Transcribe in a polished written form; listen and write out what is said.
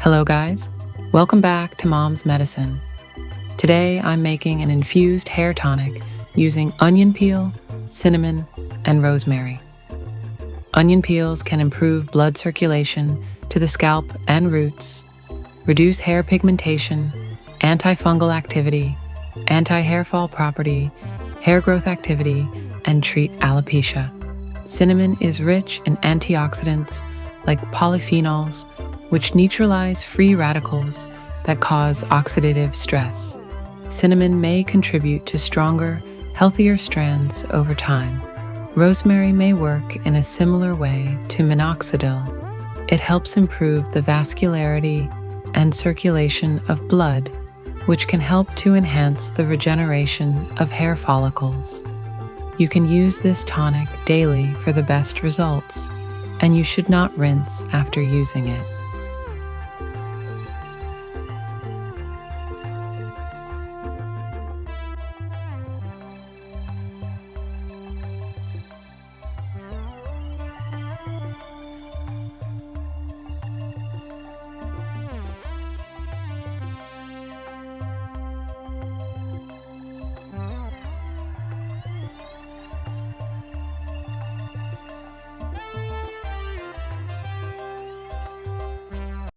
Hello guys, welcome back to Mom's Medicine. Today I'm making an infused hair tonic using onion peel, cinnamon, and rosemary. Onion peels can improve blood circulation to the scalp and roots, reduce hair pigmentation, antifungal activity, anti-hair fall property, hair growth activity, and treat alopecia. Cinnamon is rich in antioxidants like polyphenols, which neutralize free radicals that cause oxidative stress. Cinnamon may contribute to stronger, healthier strands over time. Rosemary may work in a similar way to minoxidil. It helps improve the vascularity and circulation of blood, which can help to enhance the regeneration of hair follicles. You can use this tonic daily for the best results, and you should not rinse after using it.